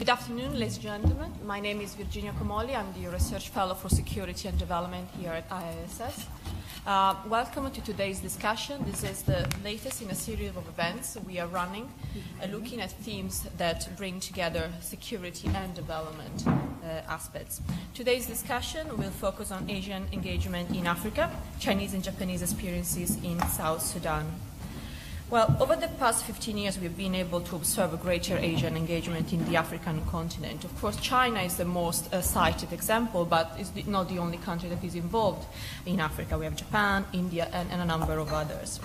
Good afternoon, ladies and gentlemen. My name is Virginia Comolli. I'm the Research Fellow for Security and Development here at IISS. Welcome to today's discussion. This is the latest in a series of events we are running, looking at themes that bring together security and development aspects. Today's discussion will focus on Asian engagement in Africa, Chinese and Japanese experiences in South Sudan. Well, over the past 15 years, we've been able to observe a greater Asian engagement in the African continent. Of course, China is the most cited example, but it's not the only country that is involved in Africa. We have Japan, India, and a number of others.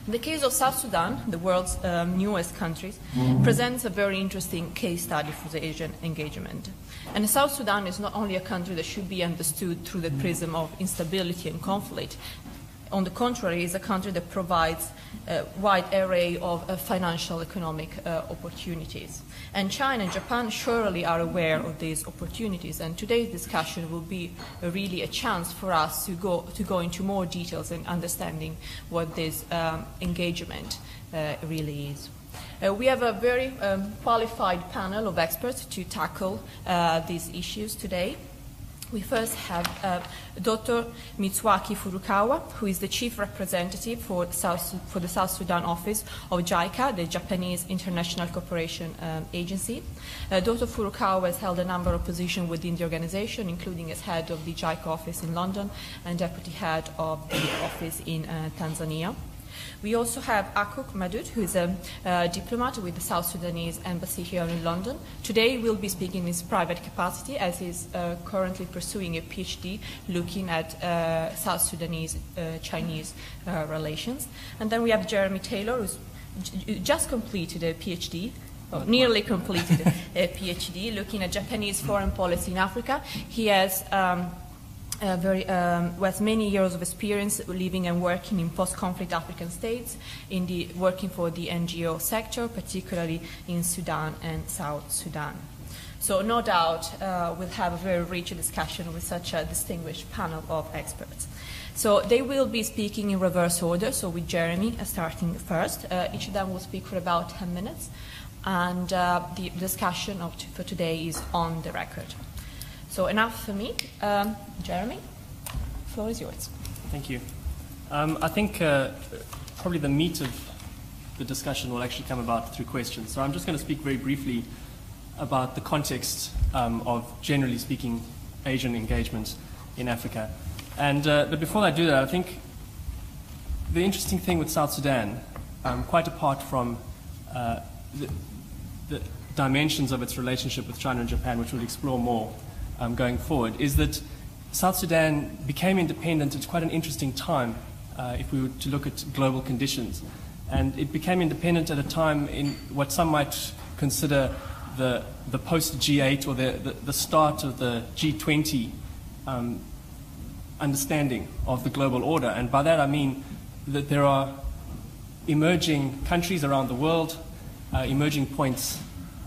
In the case of South Sudan, the world's newest country, presents a very interesting case study for the Asian engagement. And South Sudan is not only a country that should be understood through the prism of instability and conflict. On the contrary, it's a country that provides a wide array of financial economic opportunities. And China and Japan surely are aware of these opportunities. And today's discussion will be really a chance for us to go into more details and understanding what this engagement really is. We have a very qualified panel of experts to tackle these issues today. We first have Dr. Mitsuaki Furukawa, who is the Chief Representative for the South Sudan office of JICA, the Japanese International Cooperation Agency. Dr. Furukawa has held a number of positions within the organization, including as head of the JICA office in London and deputy head of the office in Tanzania. We also have Akuk Madud, who is a diplomat with the South Sudanese embassy here in London. Today we'll be speaking in his private capacity as he's currently pursuing a PhD looking at South Sudanese-Chinese relations. And then we have Jeremy Taylor, who's just completed a PhD, nearly completed a PhD looking at Japanese foreign policy in Africa. He has with many years of experience living and working in post-conflict African states, working for the NGO sector, particularly in Sudan and South Sudan. So no doubt we'll have a very rich discussion with such a distinguished panel of experts. So they will be speaking in reverse order, so with Jeremy starting first. Each of them will speak for about 10 minutes, and the discussion for today is on the record. So enough for me. Jeremy, the floor is yours. Thank you. I think probably the meat of the discussion will actually come about through questions. So I'm just going to speak very briefly about the context of, generally speaking, Asian engagement in Africa. But before I do that, I think the interesting thing with South Sudan, quite apart from the dimensions of its relationship with China and Japan, which we'll explore more going forward, is that South Sudan became independent at quite an interesting time if we were to look at global conditions. And it became independent at a time in what some might consider the post-G8 or the start of the G20 understanding of the global order. And by that I mean that there are emerging countries around the world, emerging points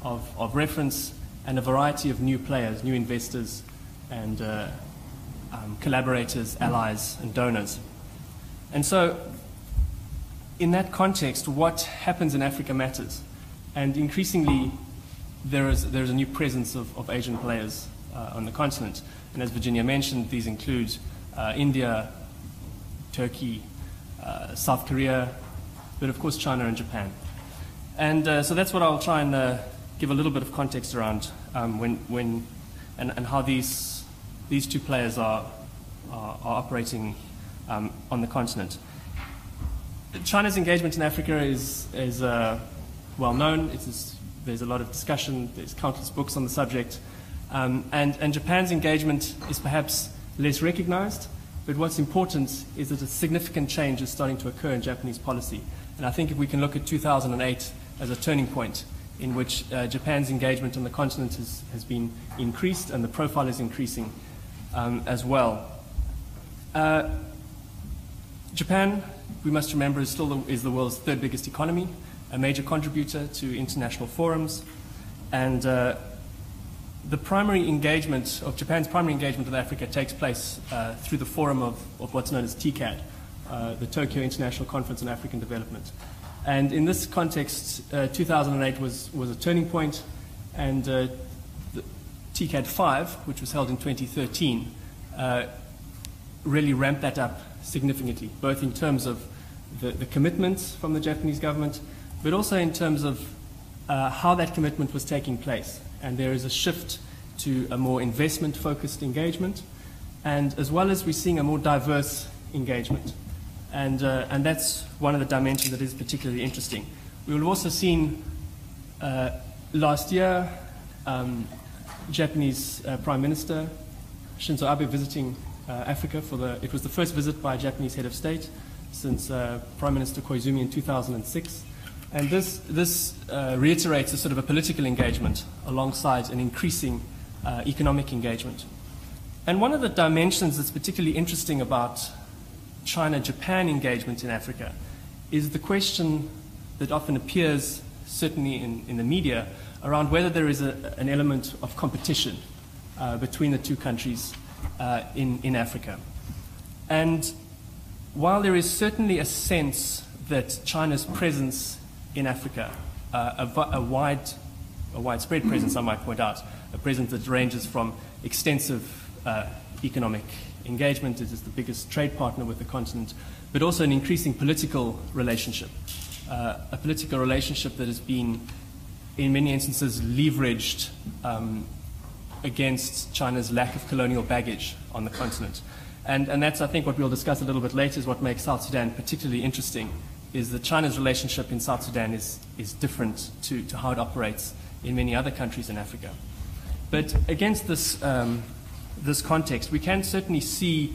of reference, and a variety of new players, new investors, and collaborators, allies, and donors. And so, in that context, what happens in Africa matters. And increasingly, there is a new presence of Asian players on the continent. And as Virginia mentioned, these include India, Turkey, South Korea, but of course China and Japan. And so that's what I'll try and give a little bit of context around and how these two players are operating on the continent. China's engagement in Africa is well known. There's a lot of discussion. There's countless books on the subject, and Japan's engagement is perhaps less recognized. But what's important is that a significant change is starting to occur in Japanese policy. And I think if we can look at 2008 as a turning point, in which Japan's engagement on the continent has been increased, and the profile is increasing as well. Japan, we must remember, is the world's third biggest economy, a major contributor to international forums, and the primary engagement of Japan's primary engagement with Africa takes place through the forum of what's known as TICAD, the Tokyo International Conference on African Development. And in this context, 2008 was a turning point, And the TCAD 5, which was held in 2013, really ramped that up significantly, both in terms of the commitments from the Japanese government, but also in terms of how that commitment was taking place. And there is a shift to a more investment-focused engagement, and as well as we're seeing a more diverse engagement. And that's one of the dimensions that is particularly interesting. We will have also seen last year Japanese Prime Minister Shinzo Abe visiting Africa it was the first visit by a Japanese head of state since Prime Minister Koizumi in 2006. And this reiterates a sort of a political engagement alongside an increasing economic engagement. And one of the dimensions that's particularly interesting about China-Japan engagement in Africa is the question that often appears, certainly in the media, around whether there is an element of competition between the two countries in Africa. And while there is certainly a sense that China's presence in Africa, a widespread presence, I might point out, a presence that ranges from extensive economic engagement, it is the biggest trade partner with the continent, but also an increasing political relationship, a political relationship that has been, in many instances, leveraged against China's lack of colonial baggage on the continent. And that's, I think, what we'll discuss a little bit later, is what makes South Sudan particularly interesting, is that China's relationship in South Sudan is different to how it operates in many other countries in Africa. But against this context, we can certainly see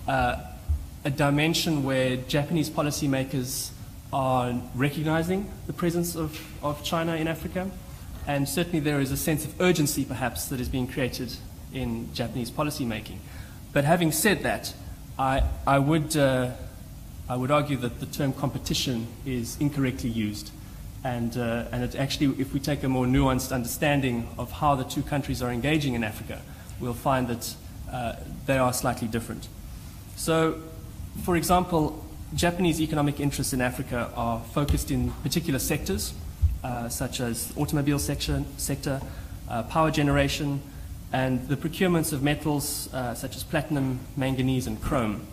a dimension where Japanese policymakers are recognizing the presence of China in Africa, and certainly there is a sense of urgency, perhaps, that is being created in Japanese policymaking. But having said that, I would argue that the term competition is incorrectly used, and it actually, if we take a more nuanced understanding of how the two countries are engaging in Africa, we'll find that they are slightly different. So, for example, Japanese economic interests in Africa are focused in particular sectors, such as automobile sector, power generation, and the procurements of metals such as platinum, manganese, and chrome.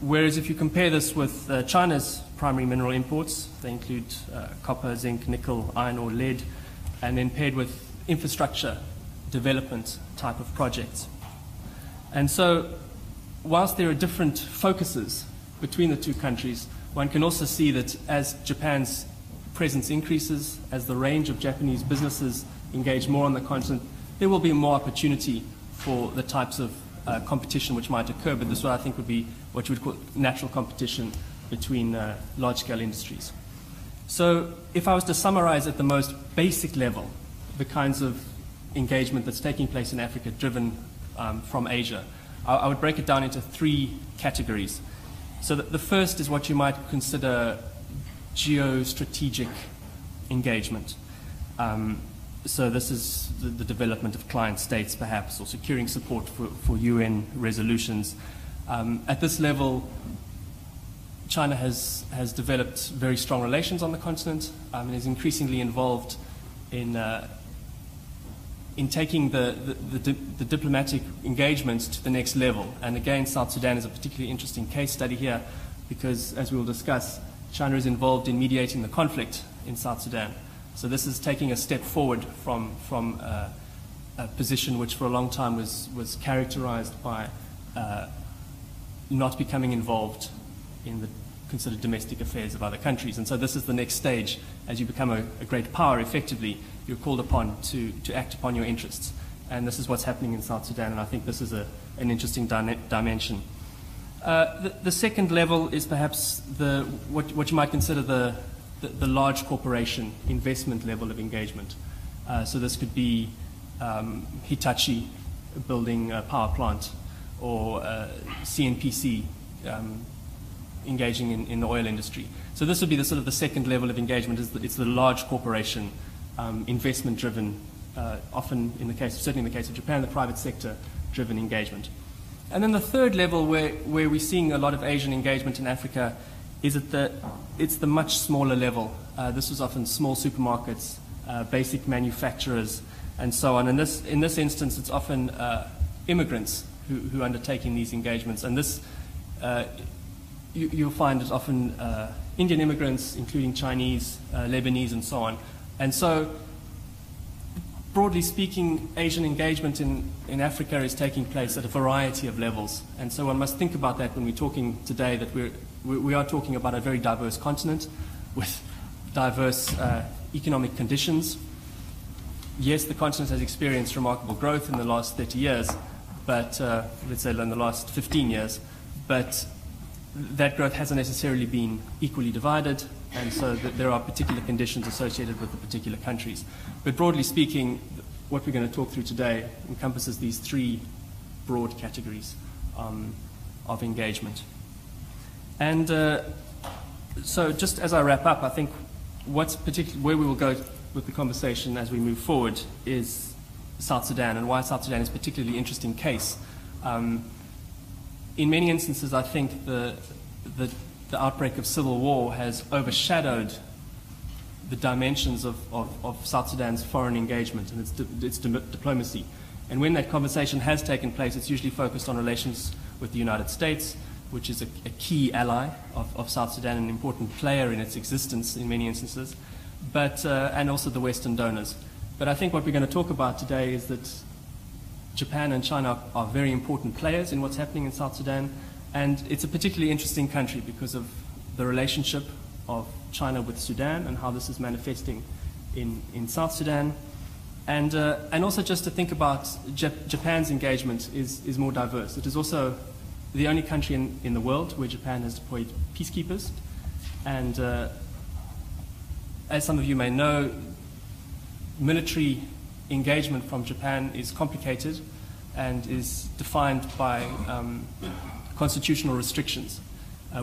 Whereas if you compare this with China's primary mineral imports, they include copper, zinc, nickel, iron ore, lead, and then paired with infrastructure development type of projects. And so, whilst there are different focuses between the two countries, one can also see that as Japan's presence increases, as the range of Japanese businesses engage more on the continent, there will be more opportunity for the types of competition which might occur, but this is what I think would be what you would call natural competition between large-scale industries. So if I was to summarize at the most basic level the kinds of engagement that's taking place in Africa driven from Asia, I would break it down into three categories. So the first is what you might consider geostrategic engagement. So this is the development of client states, perhaps, or securing support for UN resolutions. At this level, China has developed very strong relations on the continent and is increasingly involved in taking the diplomatic engagement to the next level. And again, South Sudan is a particularly interesting case study here because, as we will discuss, China is involved in mediating the conflict in South Sudan. So this is taking a step forward from a position which for a long time was characterized by not becoming involved in the considered domestic affairs of other countries. And so this is the next stage. As you become a great power, effectively, you're called upon to act upon your interests. And this is what's happening in South Sudan, and I think this is an interesting dimension. The second level is perhaps what you might consider the large corporation investment level of engagement. So this could be Hitachi building a power plant, or CNPC engaging in the oil industry. So this would be the sort of the second level of engagement. It's the large corporation, investment-driven, often certainly in the case of Japan, the private sector-driven engagement. And then the third level where we're seeing a lot of Asian engagement in Africa is it's the much smaller level. This was often small supermarkets, basic manufacturers, and so on. And in this instance, it's often immigrants who are undertaking these engagements. And this, you'll find, is often Indian immigrants, including Chinese, Lebanese, and so on. And so, broadly speaking, Asian engagement in Africa is taking place at a variety of levels. And so one must think about that when we're talking today, that we are talking about a very diverse continent with diverse economic conditions. Yes, the continent has experienced remarkable growth in the last 30 years, but let's say in the last 15 years, but that growth hasn't necessarily been equally divided, and so there are particular conditions associated with the particular countries. But broadly speaking, what we're going to talk through today encompasses these three broad categories of engagement. And so just as I wrap up, I think where we will go with the conversation as we move forward is South Sudan, and why South Sudan is a particularly interesting case. In many instances, I think the outbreak of civil war has overshadowed the dimensions of South Sudan's foreign engagement and its diplomacy. And when that conversation has taken place, it's usually focused on relations with the United States, which is a key ally of South Sudan, an important player in its existence in many instances, but and also the Western donors. But I think what we're going to talk about today is that Japan and China are very important players in what's happening in South Sudan, and it's a particularly interesting country because of the relationship of China with Sudan and how this is manifesting in South Sudan. And also just to think about Japan's engagement is more diverse. It is also the only country in the world where Japan has deployed peacekeepers. And as some of you may know, military engagement from Japan is complicated and is defined by constitutional restrictions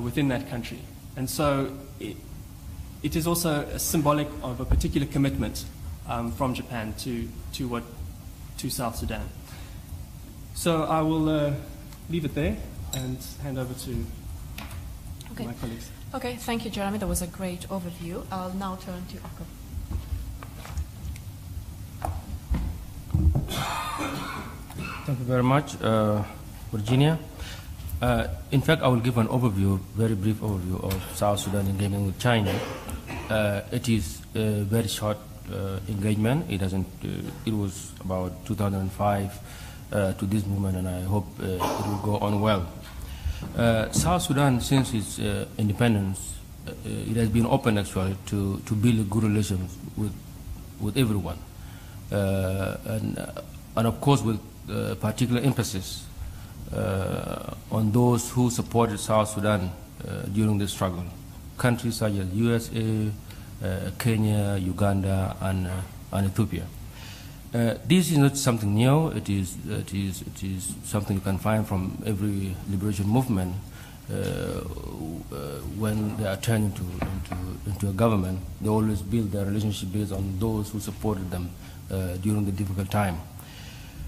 within that country. And so it is also symbolic of a particular commitment from Japan to South Sudan. So I will leave it there and hand over to my colleagues. Okay, thank you, Jeremy. That was a great overview. I'll now turn to Akko. Thank you very much, Virginia. In fact, I will give an overview, very brief overview of South Sudan engagement with China. It is a very short engagement. It was about 2005 to this moment, and I hope it will go on well. South Sudan, since its independence, it has been open actually to build good relations with everyone, and of course with particular emphasis on those who supported South Sudan during the struggle. Countries such as USA, Kenya, Uganda, and Ethiopia. This is not something new. It is something you can find from every liberation movement when they are turned into a government. They always build their relationship based on those who supported them during the difficult time.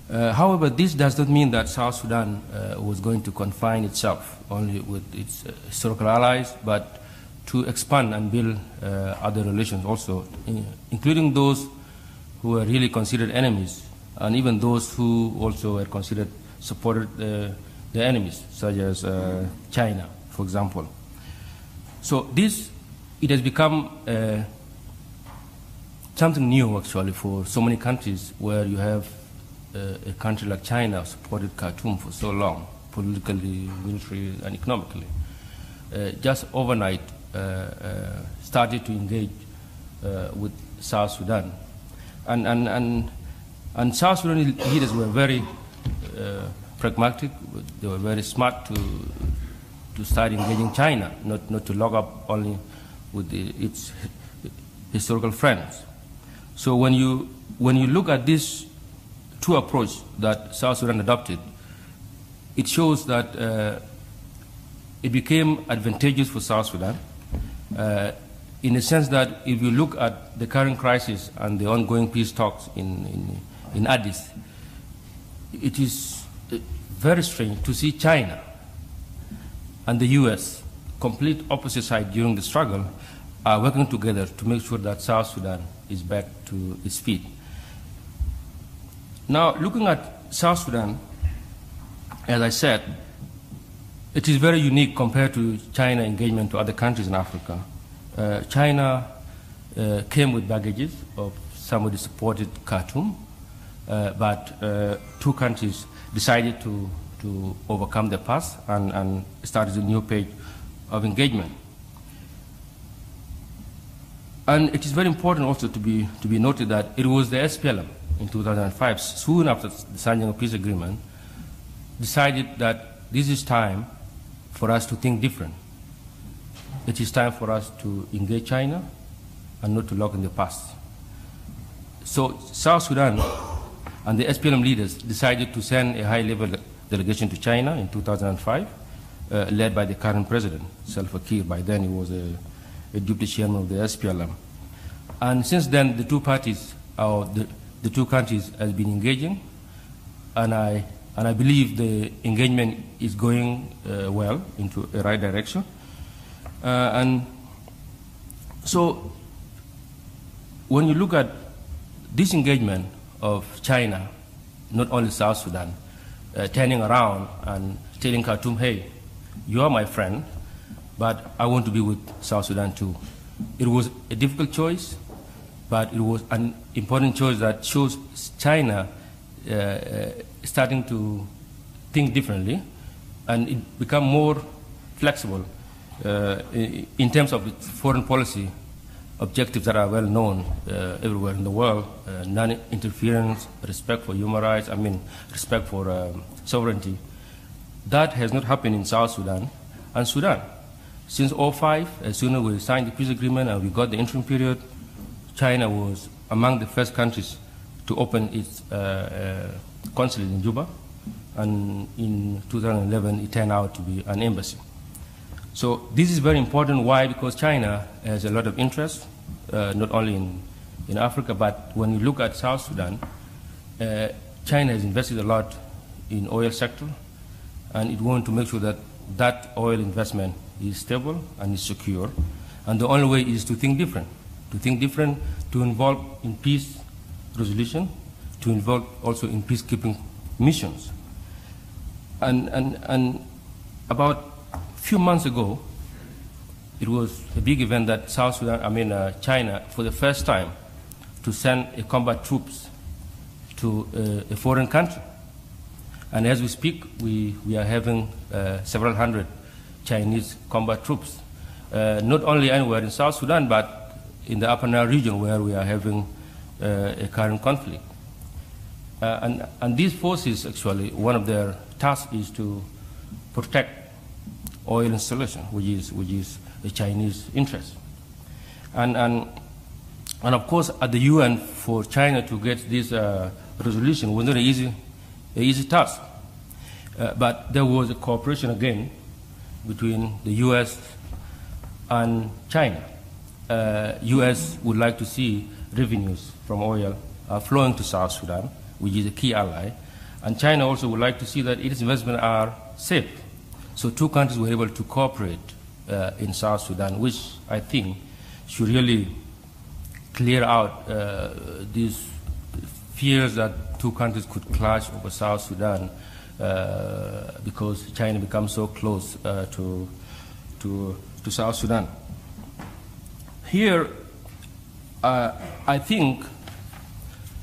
However, this does not mean that South Sudan was going to confine itself only with its historical allies, but to expand and build other relations also, including those who were really considered enemies, and even those who also were considered supported the enemies, such as China, for example. So it has become something new actually for so many countries where you have a country like China supported Khartoum for so long, politically, militarily, and economically. Just overnight started to engage with South Sudan. And South Sudan leaders were very pragmatic. They were very smart to start engaging China, not to log up only with its historical friends. So when you look at this true approach that South Sudan adopted, it shows that it became advantageous for South Sudan in the sense that if you look at the current crisis and the ongoing peace talks in Addis, it is very strange to see China and the US, complete opposite side during the struggle, are working together to make sure that South Sudan is back to its feet. Now, looking at South Sudan, as I said, it is very unique compared to China engagement to other countries in Africa. China came with baggages of somebody supported Khartoum, but two countries decided to overcome the past and started a new page of engagement. And it is very important also to be noted that it was the SPLM in 2005, soon after the signing of peace agreement, decided that this is time for us to think different. It is time for us to engage China and not to lock in the past. So South Sudan and the SPLM leaders decided to send a high-level delegation to China in 2005, led by the current president, Salva Kiir. By then he was a deputy chairman of the SPLM. And since then, the two parties, the two countries, has been engaging, and I believe the engagement is going well into the right direction. And so when you look at this engagement of China, not only South Sudan, turning around and telling Khartoum, hey, you are my friend, but I want to be with South Sudan too. It was a difficult choice, but it was an important choice that shows China starting to think differently, and it become more flexible in terms of its foreign policy objectives that are well known everywhere in the world: non-interference, respect for human rights, respect for sovereignty. That has not happened in South Sudan and Sudan. Since 2005, as soon as we signed the peace agreement and we got the interim period, China was among the first countries to open its consulate in Juba, and in 2011 it turned out to be an embassy. So this is very important. Why? Because China has a lot of interest, not only in Africa, but when you look at South Sudan, China has invested a lot in oil sector, and it wants to make sure that that oil investment is stable and is secure. And the only way is to think different, to involve in peace resolution, to involve also in peacekeeping missions. And about a few months ago, it was a big event that China, for the first time, to send a combat troops to a foreign country. And as we speak, we are having several hundred Chinese combat troops, not only anywhere in South Sudan, but in the Upper Nile region where we are having a current conflict. And these forces, actually, one of their tasks is to protect oil installation, which is a Chinese interest. And of course, at the UN, for China to get this resolution was not an easy task. But there was a cooperation again between the US and China. US would like to see revenues from oil flowing to South Sudan, which is a key ally. And China also would like to see that its investments are safe. So two countries were able to cooperate in South Sudan, which I think should really clear out these fears that two countries could clash over South Sudan because China becomes so close to South Sudan. Here, I think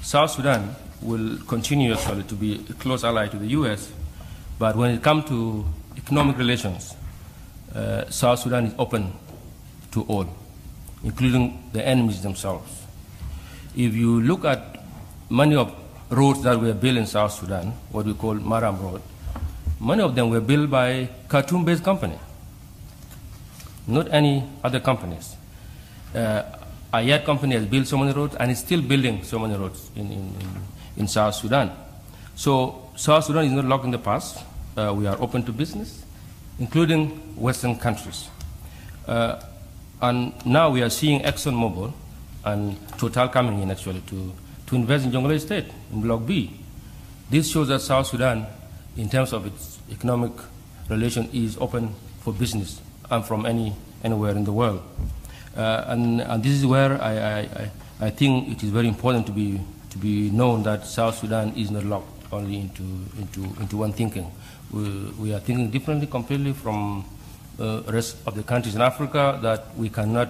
South Sudan will continue actually to be a close ally to the US, but when it comes to economic relations, South Sudan is open to all, including the enemies themselves. If you look at many of roads that were built in South Sudan, what we call Maram Road, many of them were built by Khartoum-based company, not any other companies. Ayad company has built so many roads and is still building so many roads in South Sudan. So South Sudan is not locked in the past. We are open to business, including Western countries. And now we are seeing ExxonMobil and Total coming in actually to invest in Jonglei State, in Block B. This shows that South Sudan, in terms of its economic relation, is open for business and from anywhere in the world. And this is where I think it is very important to be known that South Sudan is not locked only into one thinking. We are thinking differently completely from the rest of the countries in Africa, that we cannot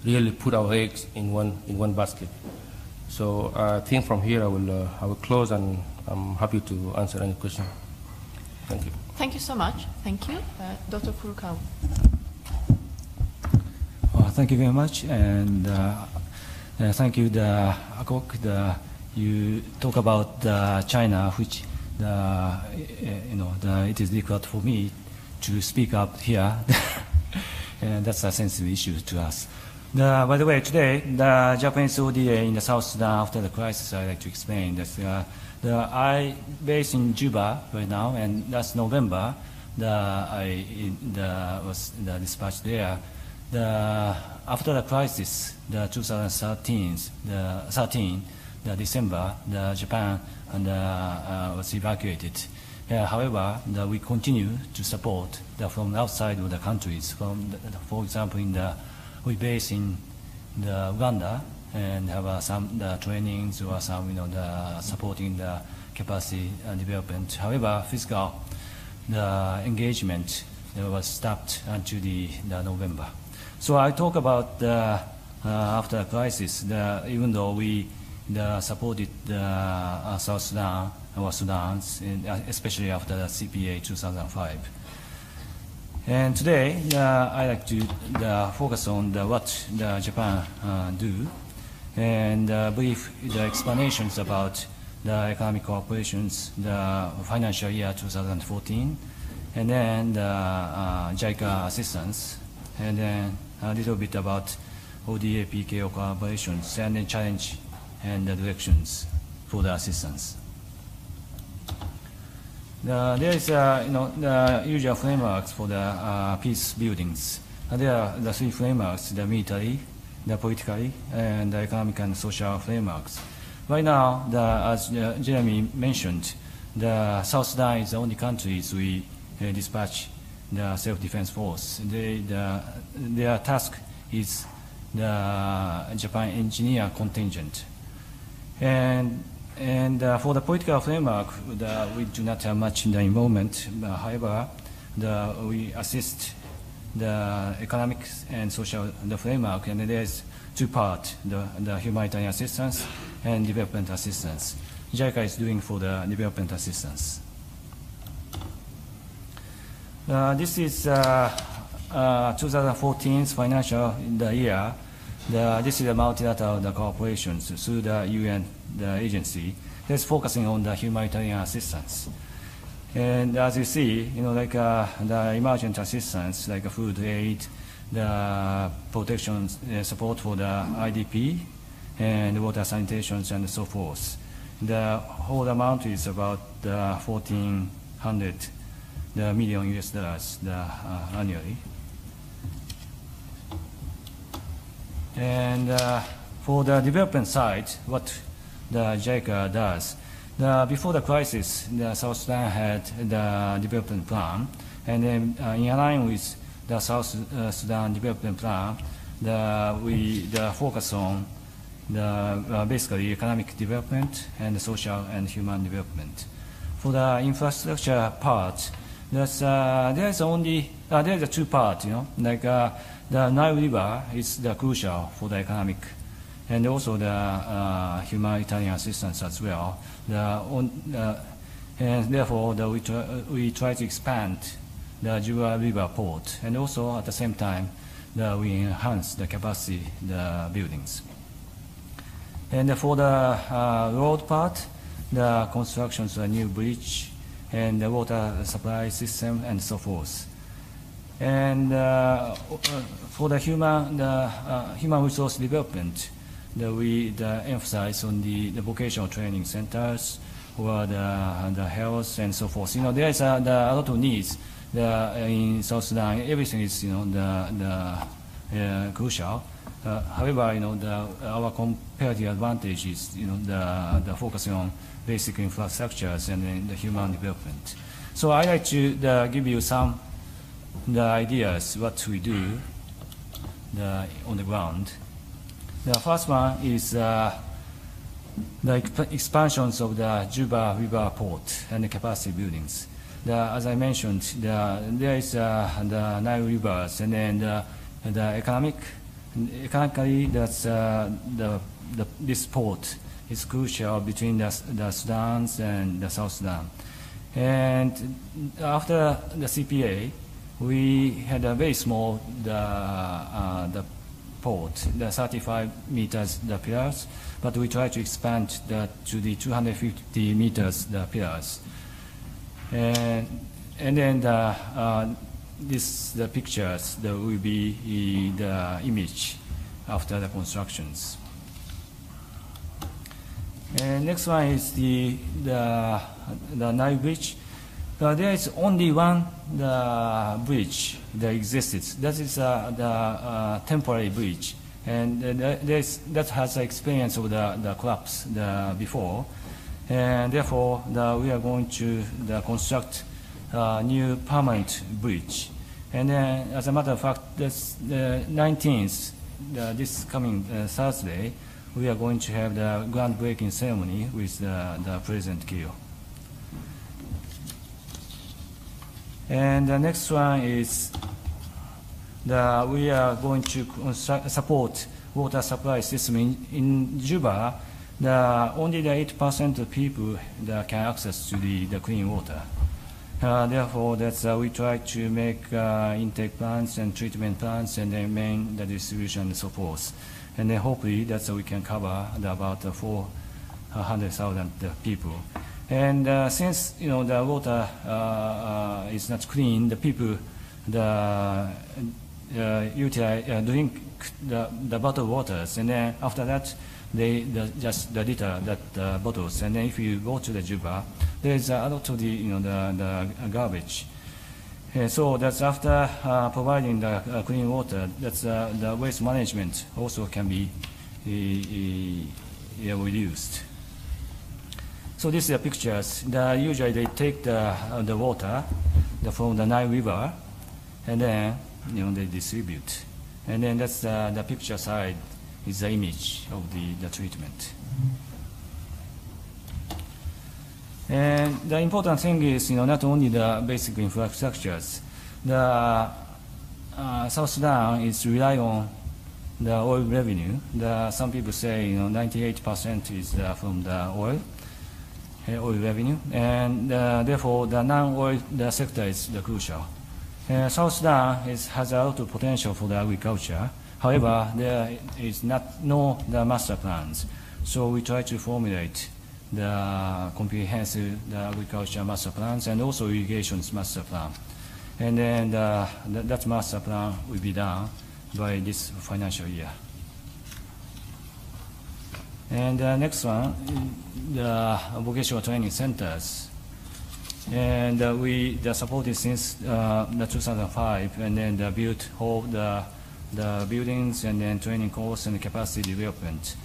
really put our eggs in one basket. So I think from here I will close, and I'm happy to answer any question. Thank you. Thank you so much. Thank you. Dr. Furukawa. Thank you very much, and thank you, Akok. You talk about China, which it is difficult for me to speak up here, and that's a sensitive issue to us. By the way, today the Japanese ODA in the South Sudan after the crisis, I'd like to explain that I based in Juba right now, and last November I was dispatched there. After the crisis, the 2013, December, Japan was evacuated. However, we continue to support from outside of the countries. For example, we base in Uganda and have some trainings or some supporting the capacity development. However, physical engagement was stopped until the November. So I talk about after the crisis, even though we supported South Sudan, our Sudans, especially after the CPA 2005. And today, I like to focus on what Japan do, and brief the explanations about the economic cooperations, the financial year 2014, and then the JICA assistance, and then a little bit about ODA PKO collaborations, and then challenge and the directions for the assistance. There is the usual frameworks for the peace buildings. There are the three frameworks: the military, the politically, and the economic and social frameworks. Right now, as Jeremy mentioned, the South Sudan is the only country we dispatch the self-defense force. Their task is the Japan engineer contingent. And for the political framework, we do not have much in the involvement. However, we assist the economic and social framework, and there's two parts: the humanitarian assistance and development assistance. JICA is doing for the development assistance. This is 2014's financial year. This is the multilateral cooperations through the UN agency that's focusing on the humanitarian assistance. And as you see, the emergent assistance, like food aid, the protection support for the IDP, and water sanitations and so forth. The whole amount is about $1,400 million US annually. And for the development side, what the JICA does, before the crisis, the South Sudan had the development plan, and then in line with the South Sudan development plan, we focus on basically economic development and social and human development. For the infrastructure part, there's a two parts, the Nile River is crucial for the economic, and also the humanitarian assistance as well. And therefore, we try to expand the Juba River port, and also at the same time, we enhance the capacity, the buildings. And for the road part, the constructions of a new bridge and the water supply system and so forth. And for the human resource development, we emphasize on the vocational training centers or the health and so forth. There is a lot of needs in South Sudan. Everything is crucial. However, our comparative advantage is the focusing on basic infrastructures and the human development. So I like to give you some the ideas what we do. on the ground. The first one is the expansions of the Juba River port and the capacity buildings. As I mentioned, there is the Nile rivers, and then the economically, this port is crucial between the Sudan and the South Sudan. And after the CPA, we had a very small the port, the 35 meters the pillars, but we tried to expand that to the 250 meters the pillars. And then the pictures that will be the image after the constructions. And next one is the Nile bridge. There is only one bridge that existed. That is the temporary bridge, and that has experience of the collapse before, and therefore we are going to construct a new permanent bridge. And then, as a matter of fact, that's the 19th, this coming Thursday, we are going to have the groundbreaking ceremony with the President Kiyo. And the next one is we are going to support water supply system in Juba. Only the 8% of people that can access to the clean water. Therefore, we try to make intake plants and treatment plants, and then main the distribution and so forth. And then hopefully we can cover about 400,000 people. And since the water is not clean, the people drink the bottled waters, and then after that they just litter that bottles. And then if you go to the Juba, there is a lot of the garbage. So that's after providing the clean water, the waste management also can be reduced. So these are pictures. Usually they take the water from the Nile River, and then they distribute. And then that's the picture side is the image of the treatment. And the important thing is, not only the basic infrastructures. The South Sudan is relying on the oil revenue. Some people say, 98% is from the oil revenue, and therefore the non-oil sector is crucial. South Sudan has a lot of potential for the agriculture. However, there is no master plans, so we try to formulate the comprehensive agriculture master plans and also irrigation's master plan. And then that master plan will be done by this financial year. And the next one, the vocational training centers. And we supported since 2005, and then built all the buildings and then training course and capacity development.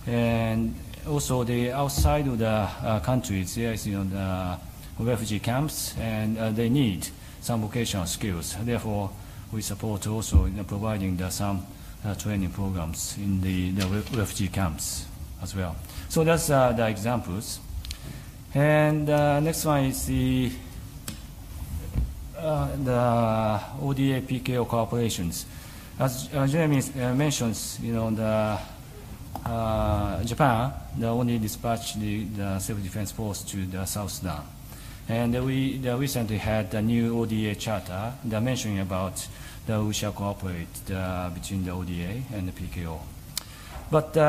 And also the outside of the countries, there is the refugee camps, and they need some vocational skills. Therefore, we support also providing some training programs in the refugee camps as well. So that's the examples. And next one is the ODA PKO cooperations. As Jeremy mentions, Japan only dispatched the self-defense force to the South Sudan. And we recently had a new ODA charter that mentioning about we shall cooperate between the ODA and the PKO. But the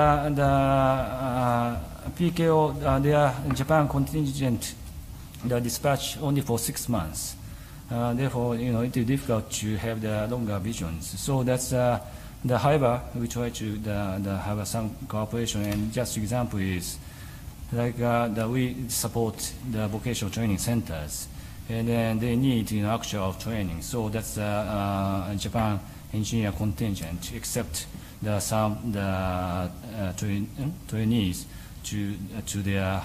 PKO, their Japan contingent, dispatch only for 6 months. Therefore, it is difficult to have the longer visions. So that's however, we try to have some cooperation. And just example is like we support the vocational training centers, and then they need actual training. So that's Japan engineer contingent, except some trainees to their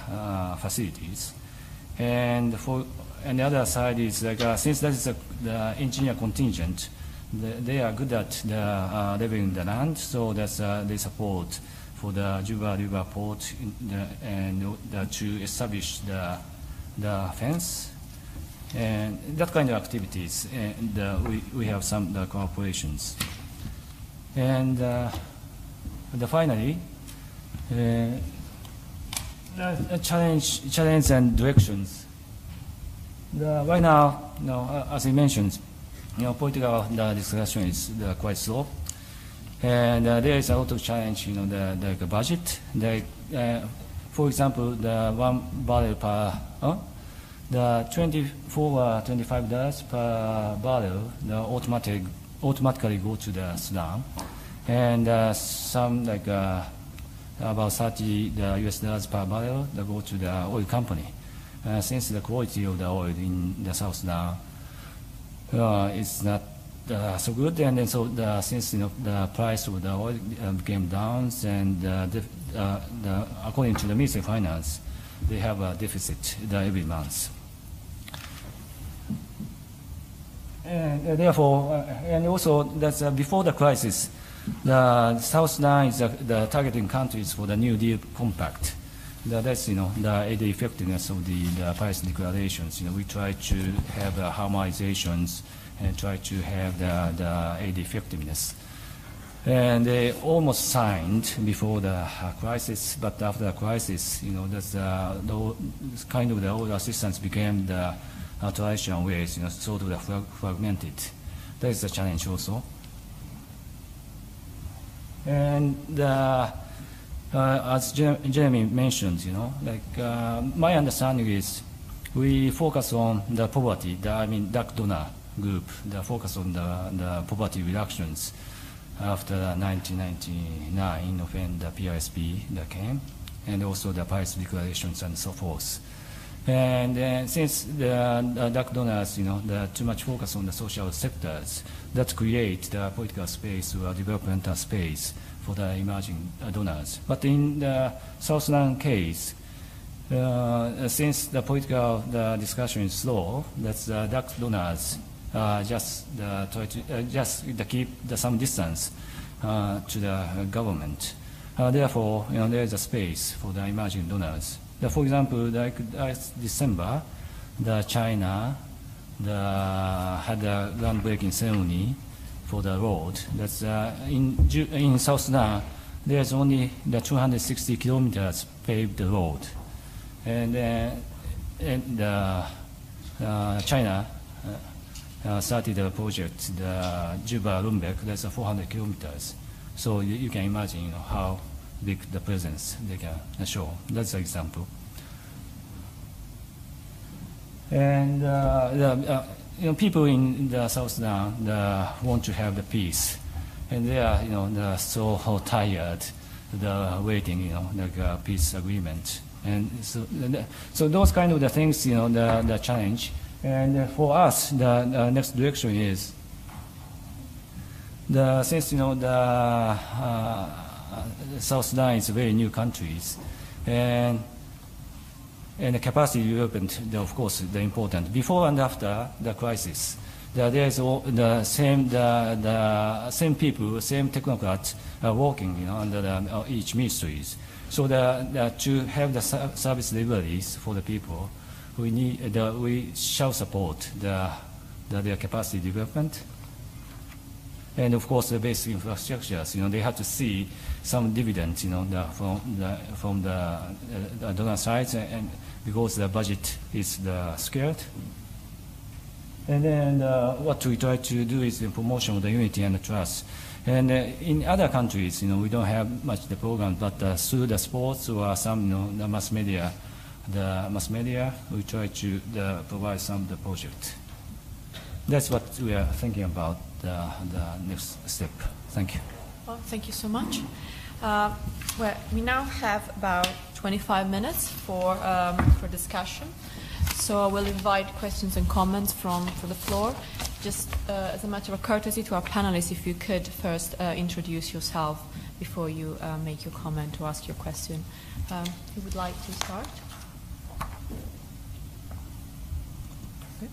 facilities. And the other side is like since that is the engineer contingent, they are good at the leveling the land, so that's they support for the Juba River port and to establish the fence and that kind of activities. And we have some cooperations. And finally, challenge and directions. Right now, as I mentioned, political discussion is quite slow, and there is a lot of challenge. The budget. For example, the $1 per the $24-25 per barrel, automatically go to the Sudan, and some about $30 US per barrel that go to the oil company. Since the quality of the oil in the South Sudan is not so good, and then so since the price of the oil came down, and according to the Ministry of Finance, they have a deficit every month. And therefore, and also that's before the crisis, the South Sudan is the targeting countries for the New Deal Compact. That's the aid effectiveness of the Paris declarations. We try to have harmonizations and try to have the aid effectiveness. And they almost signed before the crisis, but after the crisis, that's kind of the oil assistance became the traditional ways, sort of fragmented. That is a challenge also. And as Jeremy mentioned, my understanding is we focus on the poverty. DAC donor group, the focus on the poverty reductions after 1999 when the PRSP that came, and also the Paris declarations and so forth. And since the DAC donors, too much focus on the social sectors, that create the political space or developmental space for the emerging donors. But in the South Sudan case, since the political discussion is slow, that's the DAC donors just try to keep some distance to the government. Therefore, there is a space for the emerging donors. For example, last December, China had a groundbreaking ceremony for the road. That's in South Sudan. There's only the 260 kilometers paved road, and China started a project, the Juba Rumbek. That's 400 kilometers. So you can imagine how big the presence they can show. That's an example. And people in the South Sudan want to have the peace, and they are so tired waiting like peace agreement. And so those kind of the things the challenge. And for us the next direction is since the South Sudan is very new countries, and the capacity development, of course, the important. Before and after the crisis, there is the same people, same technocrats working under each ministries. So to have the service deliveries for the people, we shall support their capacity development. And of course, the basic infrastructures, they have to see some dividends, from the donor sides, and because the budget is scared. And then what we try to do is the promotion of the unity and the trust. And in other countries, we don't have much the program, but through the sports or some, the mass media, we try to provide some of the project. That's what we are thinking about the next step. Thank you. Well, thank you so much. Well, we now have about 25 minutes for discussion. So I will invite questions and comments from the floor. Just as a matter of courtesy to our panelists, if you could first introduce yourself before you make your comment or ask your question. Who would like to start? Okay.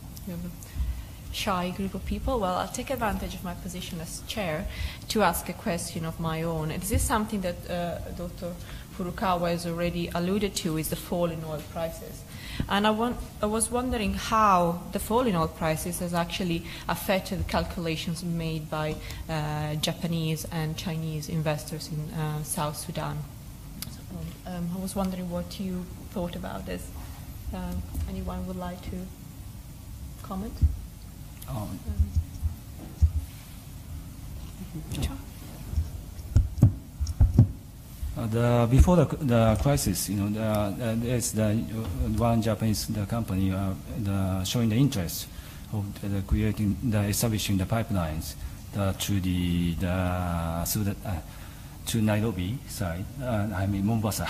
shy group of people? Well, I'll take advantage of my position as chair to ask a question of my own. This is something that Dr. Furukawa has already alluded to, is the fall in oil prices. And I was wondering how the fall in oil prices has actually affected the calculations made by Japanese and Chinese investors in South Sudan. I was wondering what you thought about this. Anyone would like to comment? Sure. Before the crisis, there's one Japanese company showing the interest of establishing the pipelines to Nairobi side, Mombasa.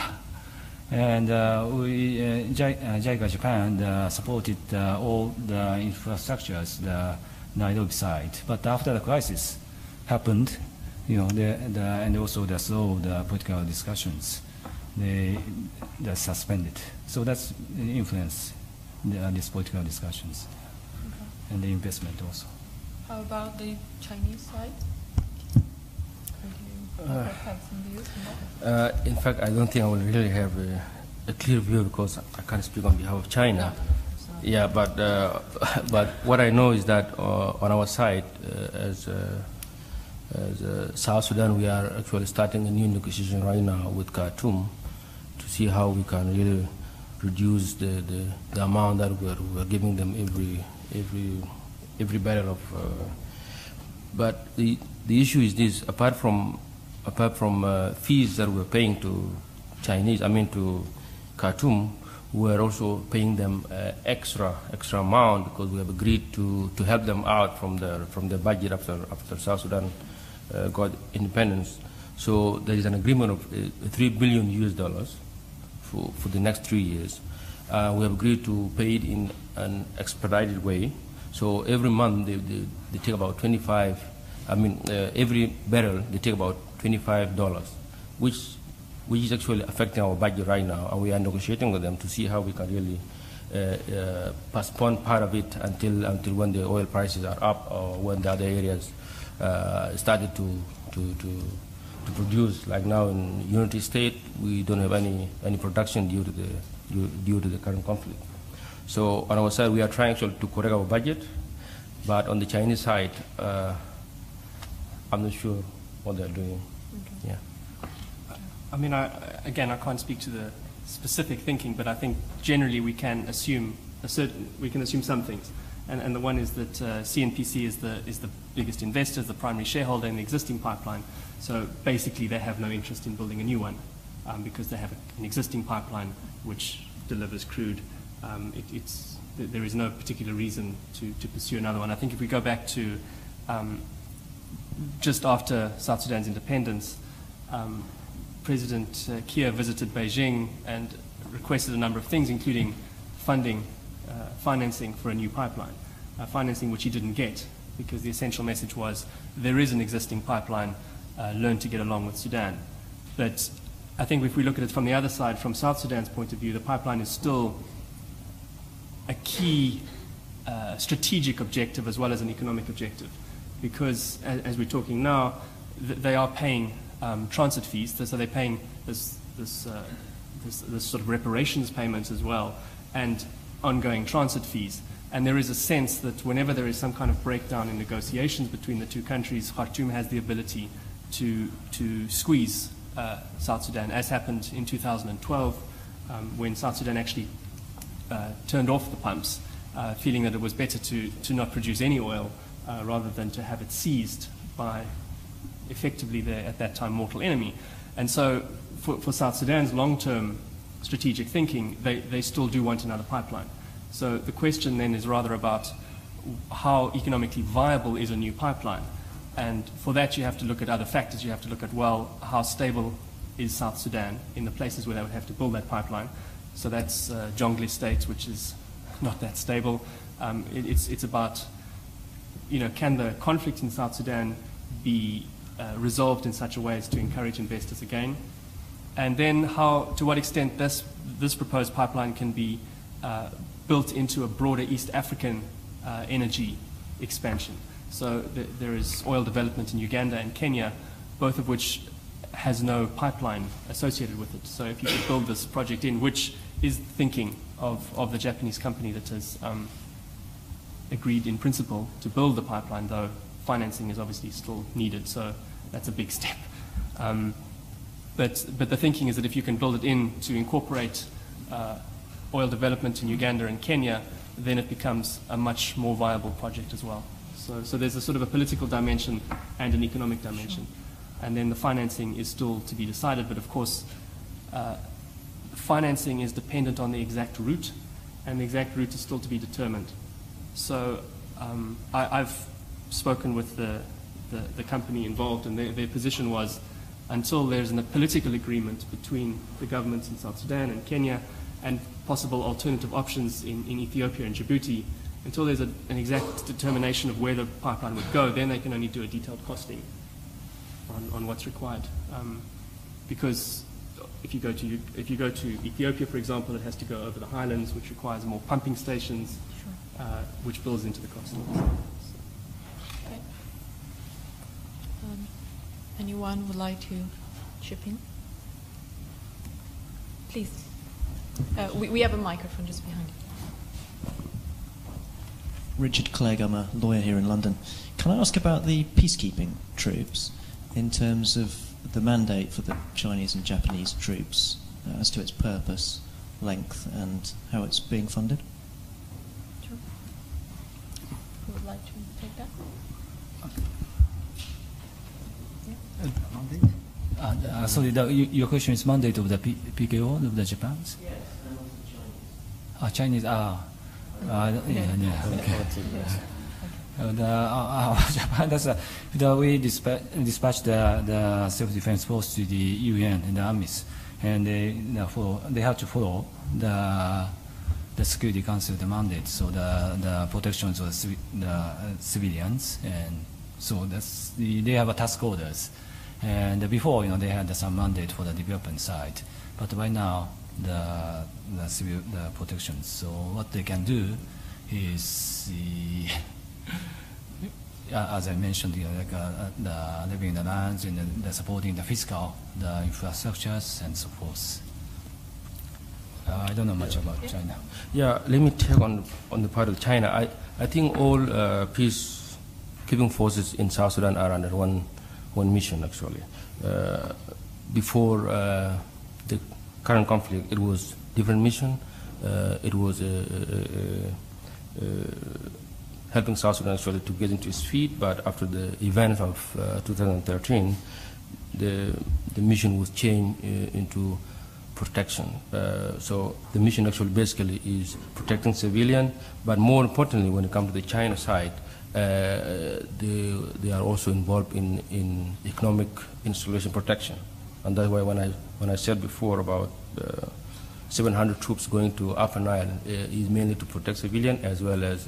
And JICA Japan supported all the infrastructures, the Nairobi side. But after the crisis happened, and also the slow political discussions, they're suspended. So that's influence these political discussions and the investment also. How about the Chinese side? Have some views on that? In fact, I don't think I will really have a clear view because I can't speak on behalf of China. Yeah, but what I know is that on our side, as South Sudan, we are actually starting a new negotiation right now with Khartoum to see how we can really reduce the amount that we're giving them every barrel of. But the issue is this: apart from fees that we're paying to to Khartoum, we're also paying them extra amount because we have agreed to help them out from their budget after South Sudan got independence. So there is an agreement of $3 billion for the next 3 years. We have agreed to pay it in an expedited way. So every month they take about every barrel they take about $25, which is actually affecting our budget right now, and we are negotiating with them to see how we can really postpone part of it until when the oil prices are up or when the other areas started to produce. Like now in Unity State, we don't have any production due to the current conflict. So on our side, we are trying actually to correct our budget, but on the Chinese side, I'm not sure what they're doing. Okay. Yeah. I can't speak to the specific thinking, but I think generally we can assume some things. And the one is that CNPC is the biggest investor, the primary shareholder in the existing pipeline. So basically they have no interest in building a new one because they have an existing pipeline which delivers crude. There is no particular reason to pursue another one. I think if we go back to just after South Sudan's independence, President Kiir visited Beijing and requested a number of things, including financing for a new pipeline, financing which he didn't get because the essential message was there is an existing pipeline, learn to get along with Sudan. But I think if we look at it from the other side, from South Sudan's point of view, the pipeline is still a key strategic objective as well as an economic objective because as we're talking now, they are paying transit fees, so they're paying this sort of reparations payments as well, and ongoing transit fees. And there is a sense that whenever there is some kind of breakdown in negotiations between the two countries, Khartoum has the ability to squeeze South Sudan, as happened in 2012 when South Sudan actually turned off the pumps, feeling that it was better to not produce any oil rather than to have it seized by effectively their, at that time, mortal enemy. And so for South Sudan's long-term strategic thinking, they still do want another pipeline. So the question then is rather about how economically viable is a new pipeline. And for that you have to look at other factors. You have to look at, well, how stable is South Sudan in the places where they would have to build that pipeline. So that's Jonglei State, which is not that stable. It's about, can the conflict in South Sudan be resolved in such a way as to encourage investors again? And then to what extent this proposed pipeline can be built into a broader East African energy expansion. So there is oil development in Uganda and Kenya, both of which has no pipeline associated with it. So if you could build this project in, which is the thinking of the Japanese company that has agreed in principle to build the pipeline, though financing is obviously still needed, so that's a big step. But the thinking is that if you can build it in to incorporate oil development in Uganda and Kenya, then it becomes a much more viable project as well. So there's a sort of a political dimension and an economic dimension. Sure. And then the financing is still to be decided, but of course, financing is dependent on the exact route, and the exact route is still to be determined. So I've spoken with the company involved, and their position was, until there's a political agreement between the governments in South Sudan and Kenya and possible alternative options in Ethiopia and Djibouti, until there's an exact determination of where the pipeline would go, then they can only do a detailed costing on what's required. Because if you go to Ethiopia, for example, it has to go over the highlands, which requires more pumping stations, sure. Which builds into the cost. Okay. Anyone would like to chip in? Please. We have a microphone just behind you. Richard Clegg, I'm a lawyer here in London. Can I ask about the peacekeeping troops in terms of the mandate for the Chinese and Japanese troops as to its purpose, length, and how it's being funded? Sure. Who would like to take that? Yeah. Sorry, your question is mandate of the PKO of the Japan's? Yes, and also the Chinese. Japan, we dispatched the self-defense force to the UN and the armies, and they have to follow the Security Council mandate, so the protections of the civilians, and so they have a task orders. And before, they had some mandate for the development side, but right now the protections. So what they can do is as I mentioned, the living in the lands and the supporting the fiscal, the infrastructures, and so forth. I don't know much about China. Yeah, let me take on the part of China. I think all peacekeeping forces in South Sudan are under one mission, actually. Before the current conflict, it was different mission. It was helping South Sudan actually to get into its feet, but after the events of 2013, the mission was changed into protection. So the mission actually basically is protecting civilian, but more importantly, when it comes to the China side, they are also involved in economic installation protection, and that's why when I said before about 700 troops going to Upper Nile is mainly to protect civilian as well as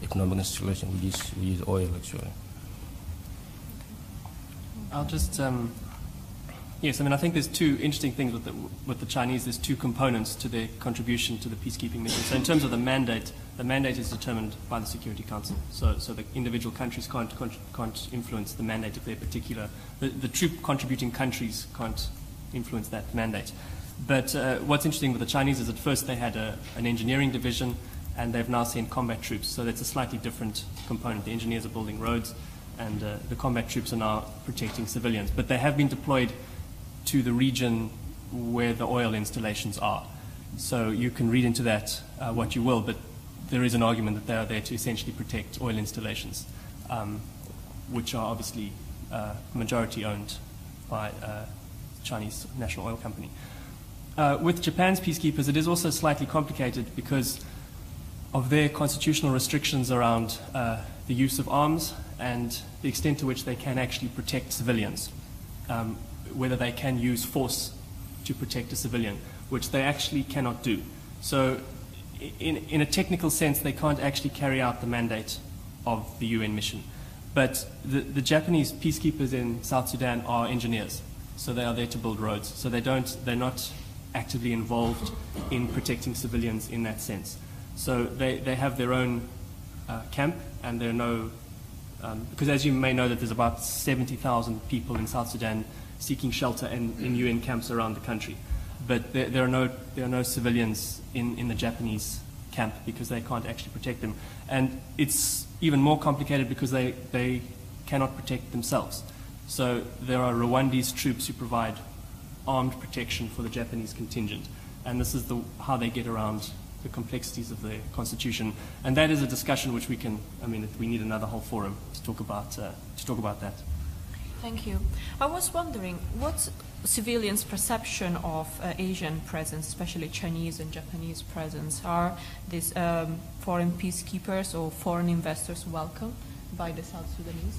economic installation, which is oil actually. I'll just yes, I think there's two interesting things with the Chinese. There's two components to their contribution to the peacekeeping mission. So in terms of the mandate is determined by the Security Council. So the individual countries can't influence the mandate of their particular. The troop contributing countries can't influence that mandate. But what's interesting with the Chinese is at first they had an engineering division, and they've now sent combat troops. So that's a slightly different component. The engineers are building roads, and the combat troops are now protecting civilians. But they have been deployed to the region where the oil installations are. So you can read into that what you will, but there is an argument that they are there to essentially protect oil installations, which are obviously majority owned by Chinese National Oil Company. With Japan's peacekeepers, it is also slightly complicated because of their constitutional restrictions around the use of arms and the extent to which they can actually protect civilians, whether they can use force to protect a civilian, which they actually cannot do. So in a technical sense, they can't actually carry out the mandate of the UN mission. But the Japanese peacekeepers in South Sudan are engineers, so they are there to build roads. So they're not actively involved in protecting civilians in that sense. So they have their own camp, and there are no, because as you may know that there's about 70,000 people in South Sudan seeking shelter in UN camps around the country. But there are no civilians in the Japanese camp because they can't actually protect them. And it's even more complicated because they cannot protect themselves. So there are Rwandese troops who provide armed protection for the Japanese contingent. And this is how they get around the complexities of the constitution. And that is a discussion which we need another whole forum to talk about that. Thank you. I was wondering, what's civilians' perception of Asian presence, especially Chinese and Japanese presence? Are these foreign peacekeepers or foreign investors welcome by the South Sudanese?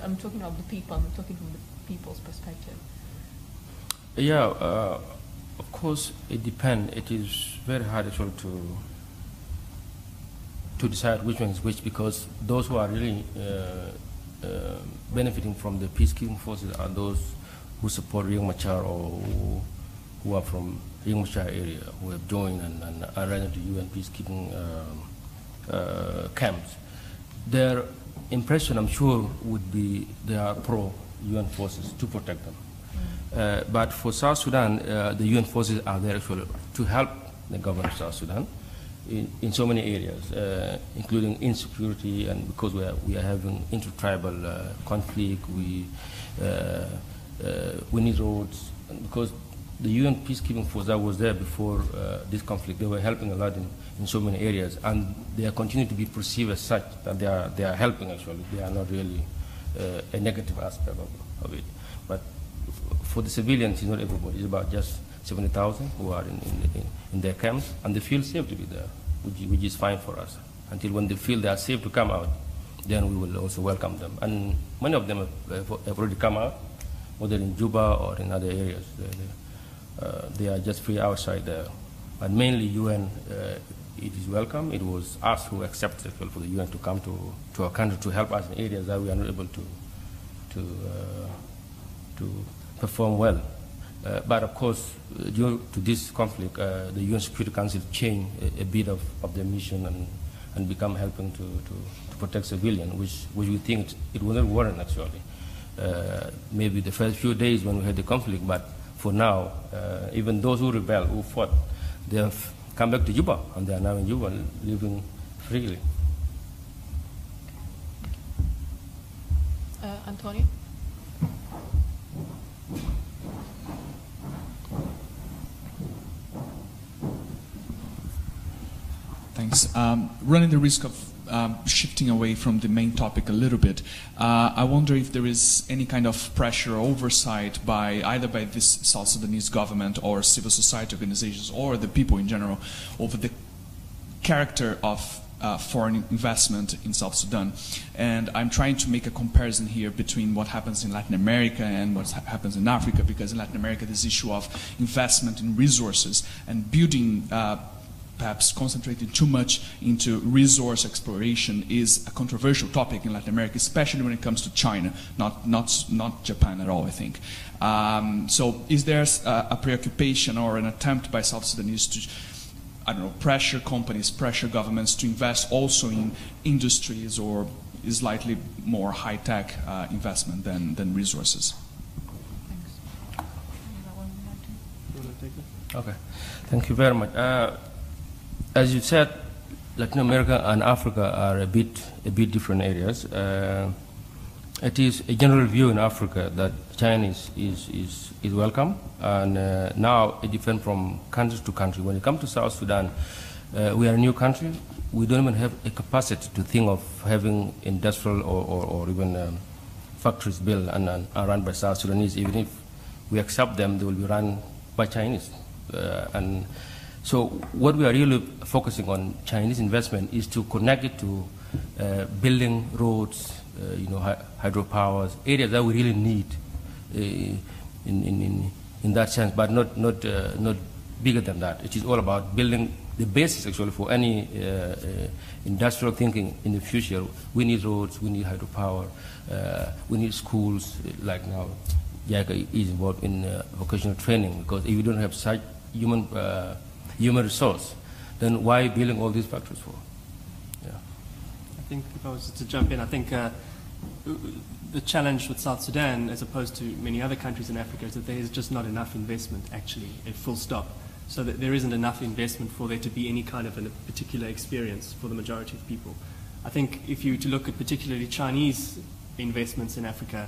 I'm talking of the people, I'm talking from the people's perspective. Yeah, of course it depends. It is very hard actually to decide which one is which, because those who are really benefiting from the peacekeeping forces are those who support Riek Machar or who are from Riek Machar area, who have joined and are running to UN peacekeeping camps. Their impression, I'm sure, would be they are pro-UN forces to protect them. But for South Sudan, the UN forces are there actually to help the government of South Sudan in so many areas, including insecurity, and because we are having intertribal conflict, we need roads, and because the UN peacekeeping force that was there before this conflict, they were helping a lot in so many areas, and they are continuing to be perceived as such that they are helping actually. They are not really a negative aspect of it. But for the civilians, it's not everybody. It's about just 70,000 who are in their camps, and they feel safe to be there, which is fine for us. Until when they feel they are safe to come out, then we will also welcome them. And many of them have already come out, whether in Juba or in other areas. They are just free outside there. But mainly UN, it is welcome. It was us who accepted for the UN to come to our country to help us in areas that we are not able to perform well. But of course, due to this conflict, the UN Security Council changed a bit of their mission and become helping to protect civilians, which we think it was not warrant actually. Maybe the first few days when we had the conflict, but for now, even those who rebelled, who fought, they have come back to Juba, and they are now in Juba living freely. Antonio? Thanks. Running the risk of shifting away from the main topic a little bit, I wonder if there is any kind of pressure or oversight either by this South Sudanese government or civil society organizations or the people in general over the character of foreign investment in South Sudan. And I'm trying to make a comparison here between what happens in Latin America and what happens in Africa, because in Latin America this issue of investment in resources and building perhaps concentrating too much into resource exploration is a controversial topic in Latin America, especially when it comes to China, not Japan at all, I think. So is there a preoccupation or an attempt by South Sudanese to, I don't know, pressure companies, pressure governments to invest also in industries or slightly more high-tech investment than resources? Thanks. Okay, thank you very much. As you said, Latin America and Africa are a bit different areas. It is a general view in Africa that China is welcome, and now it depends from country to country. When it comes to South Sudan, we are a new country. We don't even have a capacity to think of having industrial or even factories built and run by South Sudanese. Even if we accept them, they will be run by Chinese. And so what we are really focusing on Chinese investment is to connect it to building roads, hydropowers, areas that we really need in that sense, but not bigger than that. It is all about building the basis actually for any industrial thinking in the future. We need roads, we need hydropower, we need schools. Like now, JICA is involved in vocational training, because if you don't have such human resource, then why building all these factories for? Yeah. think if I was to jump in, I think the challenge with South Sudan, as opposed to many other countries in Africa, is that there is just not enough investment, actually, a full stop. So that there isn't enough investment for there to be any kind of a particular experience for the majority of people. I think if you were to look at particularly Chinese investments in Africa,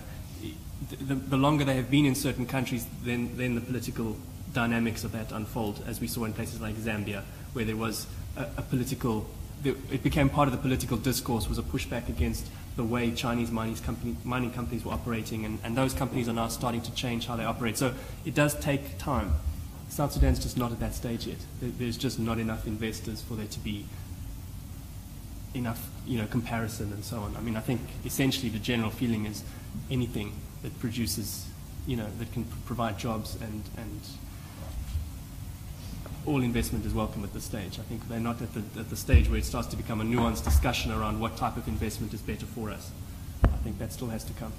the longer they have been in certain countries, then the political dynamics of that unfold, as we saw in places like Zambia, where there was a political, it became part of the political discourse, was a pushback against the way Chinese mining companies were operating, and those companies are now starting to change how they operate. So it does take time. South Sudan's just not at that stage yet. There's just not enough investors for there to be enough, comparison and so on. I mean, I think essentially the general feeling is anything that produces, that can provide jobs and all investment is welcome at this stage. I think they're not at the stage where it starts to become a nuanced discussion around what type of investment is better for us. I think that still has to come.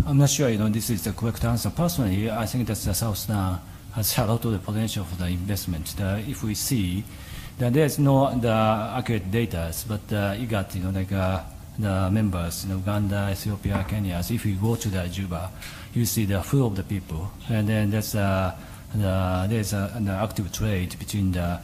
I'm not sure, this is the correct answer. Personally, I think that the South Sudan has a lot of the potential for the investment. If we see that there's no the accurate data, but IGAD, the members, Uganda, Ethiopia, Kenya. So if you go to the Juba, you see the flow of the people, and then there's an active trade between the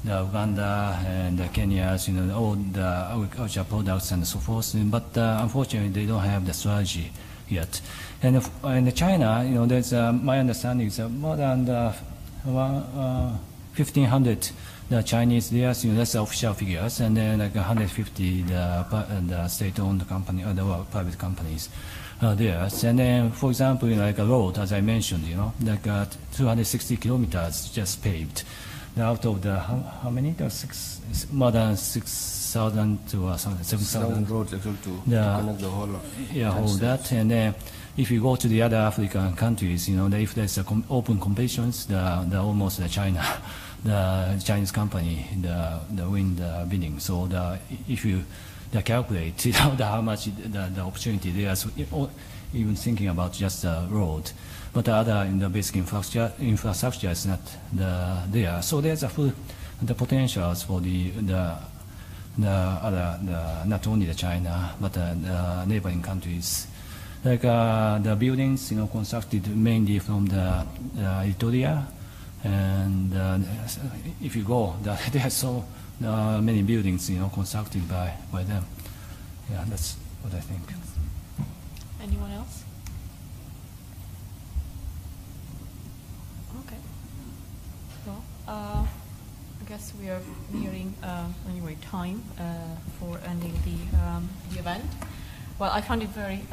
Uganda and the Kenya, all the agriculture products and so forth. But unfortunately, they don't have the strategy yet. And in China, there's my understanding is more than 1,500 the Chinese there. That's the official figures, and then like 150 the state-owned company or the private companies there. And then, for example, like a road, as I mentioned, like 260 kilometers just paved. Out of the how many? More than 6,000 to 7,000 roads to connect the whole whole that. And then if you go to the other African countries, if there's open competitions, the almost the China, the Chinese company, the win the bidding. So if you calculate, how much the opportunity there is, even thinking about just the road. But the other basic infrastructure is not there. So there's the potentials for the other, not only the China, but the neighboring countries. Like the buildings, constructed mainly from the Eritrea, and if you go, there are so many buildings, constructed by them. Yeah, that's what I think. Anyone else? Okay. Well, I guess we are nearing time for ending the event. Well, I found it very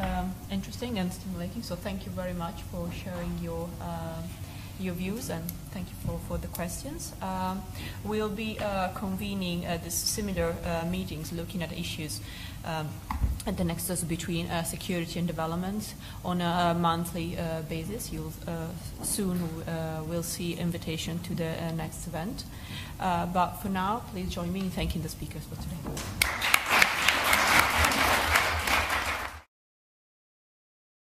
interesting and stimulating. So thank you very much for sharing your views, and thank you for the questions. We'll be convening this similar meetings looking at issues at the nexus between security and development on a monthly basis. You'll soon will see invitation to the next event. But for now, please join me in thanking the speakers for today.